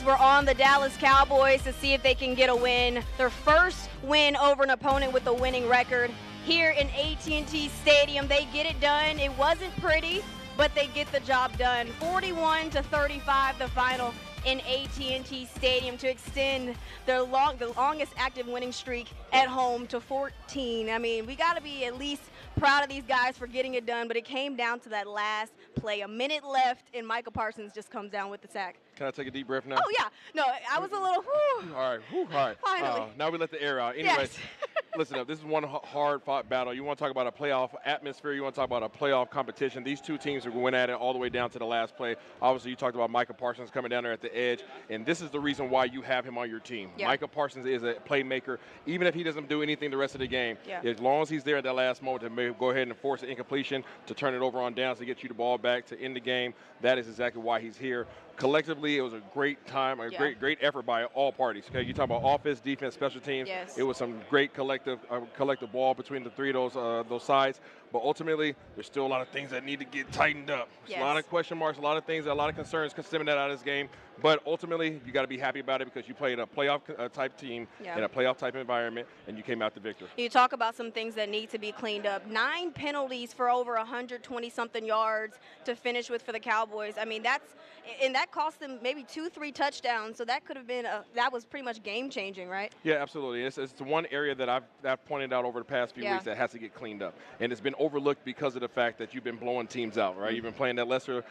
were on the Dallas Cowboys to see if they can get a win. Their first win over an opponent with a winning record here in AT&T Stadium. They get it done. It wasn't pretty, but they get the job done. 41-35 the final in AT&T Stadium to extend the longest active winning streak at home to 14. I mean, we got to be at least proud of these guys for getting it done, but it came down to that last play. A minute left, and Micah Parsons just comes down with the sack. Can I take a deep breath now? Oh, yeah. No, I was a little, whew. All right. Finally. Now we let the air out. Anyways, Yes. listen up. This is one hard-fought battle. You want to talk about a playoff atmosphere. You want to talk about a playoff competition. These two teams are going at it all the way down to the last play. Obviously, you talked about Micah Parsons coming down there at the edge, and this is the reason why you have him on your team. Yeah. Micah Parsons is a playmaker. Even if he doesn't do anything the rest of the game, Yeah. as long as he's there at that last moment to maybe go ahead and force an incompletion, to turn it over on downs, to get you the ball back, to end the game, that is exactly why he's here. Collectively, it was a great time, great effort by all parties. Okay, you talk about offense, defense, special teams. Yes. It was some great collective ball between the three of those sides. But ultimately, there's still a lot of things that need to get tightened up. There's a lot of question marks, a lot of things, a lot of concerns stemming out of this game. But ultimately, you got to be happy about it because you played a playoff type team in a playoff type environment, and you came out the victor. You talk about some things that need to be cleaned up. 9 penalties for over 120-something yards to finish with for the Cowboys. I mean, that cost them maybe 2-3 touchdowns. So that could have been that was pretty much game changing, right? Yeah, absolutely. It's one area that I've pointed out over the past few weeks that has to get cleaned up, and it's been overlooked because of the fact that you've been blowing teams out, right? You've been playing that lesser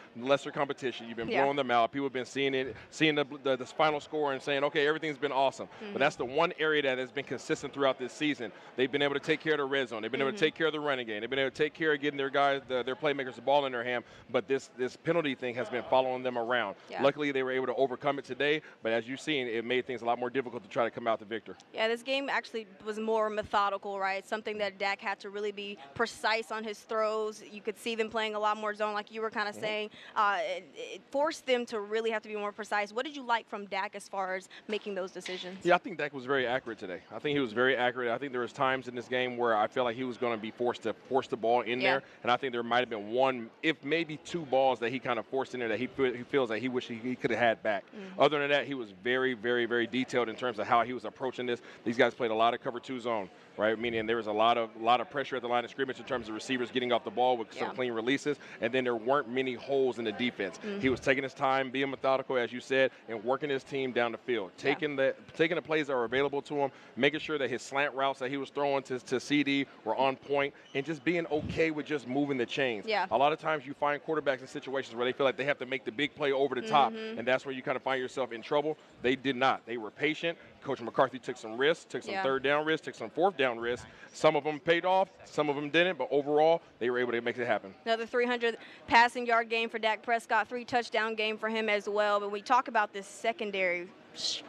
competition. You've been blowing them out. People have been seeing the final score and saying, okay, everything's been awesome. But that's the one area that has been consistent throughout this season. They've been able to take care of the red zone. They've been able to take care of the running game. They've been able to take care of getting their guys, their playmakers, the ball in their hand. But this penalty thing has been following them around. Yeah. Luckily, they were able to overcome it today. But as you've seen, it made things a lot more difficult to try to come out the victor. Yeah, this game actually was more methodical, right? Something that Dak had to really be precise on his throws. You could see them playing a lot more zone, like you were kind of saying. It forced them to really have to be more precise. What did you like from Dak as far as making those decisions? Yeah, I think Dak was very accurate today. I think he was very accurate. I think there was times in this game where I felt like he was going to be forced to force the ball in there, and I think there might have been one, if maybe two balls that he kind of forced in there that he feels like he wished he could have had back. Other than that, he was very, very, very detailed in terms of how he was approaching this. These guys played a lot of cover 2 zone, right? Meaning there was a lot of pressure at the line of scrimmage in terms of receivers getting off the ball with some clean releases, and then there weren't many holes in the defense. He was taking his time, being methodical, as you said, and working his team down the field, taking the plays that were available to him, making sure that his slant routes that he was throwing to CD were on point, and just being okay with just moving the chains. Yeah. A lot of times you find quarterbacks in situations where they feel like they have to make the big play over the top, and that's where you kind of find yourself in trouble. They did not. They were patient. Coach McCarthy took some risks, took some third down risks, took some fourth down risks. Some of them paid off, some of them didn't, but overall, they were able to make it happen. Another 300 passing yard game for Dak Prescott, 3 touchdown game for him as well. But we talk about this secondary.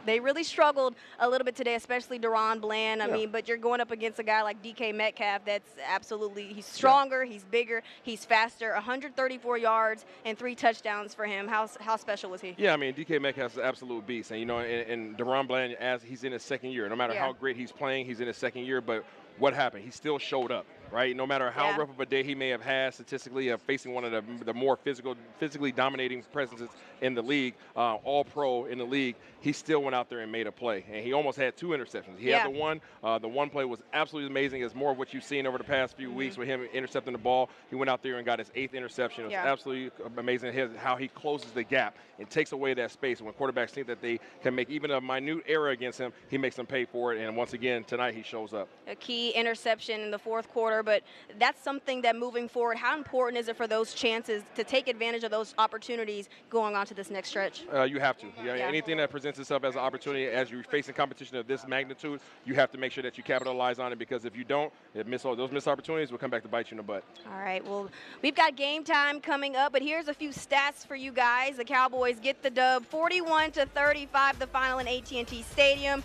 They really struggled a little bit today, especially Deron Bland. I mean, but you're going up against a guy like DK Metcalf that's absolutely, he's stronger, he's bigger, he's faster. 134 yards and 3 touchdowns for him. How special was he? Yeah, I mean, DK Metcalf's an absolute beast. And, and Deron Bland, as he's in his second year, no matter how great he's playing, he's in his second year. But what happened? He still showed up, right? No matter how rough of a day he may have had statistically of facing one of the more physically dominating presences in the league, all-pro in the league, he still went out there and made a play. And he almost had 2 interceptions. He had the one. The one play was absolutely amazing. It's more of what you've seen over the past few weeks with him intercepting the ball. He went out there and got his 8th interception. It was absolutely amazing how he closes the gap and takes away that space. When quarterbacks think that they can make even a minute error against him, he makes them pay for it. And once again, tonight he shows up. A key interception in the 4th quarter, but that's something that moving forward, how important is it for those chances to take advantage of those opportunities going on to this next stretch? You have to. Anything that presents itself as an opportunity, as you're facing competition of this magnitude, you have to make sure that you capitalize on it, because if you don't, those missed opportunities will come back to bite you in the butt. All right, well, we've got game time coming up, but here's a few stats for you guys. The Cowboys get the dub, 41-35, the final in AT&T Stadium.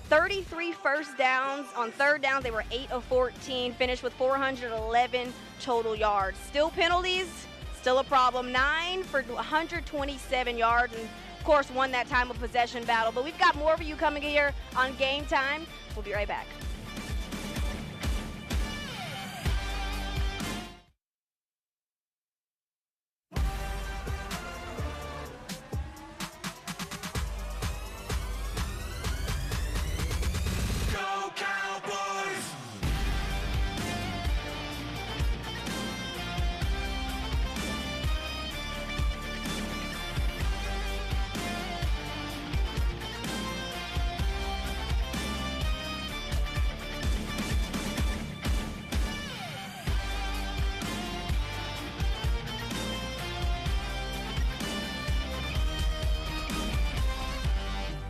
33 first downs. On third down, they were 8 of 14, finished with 411 total yards. Still penalties, still a problem. 9 for 127 yards, and of course won that time of possession battle. But we've got more for you coming here on Game Time. We'll be right back.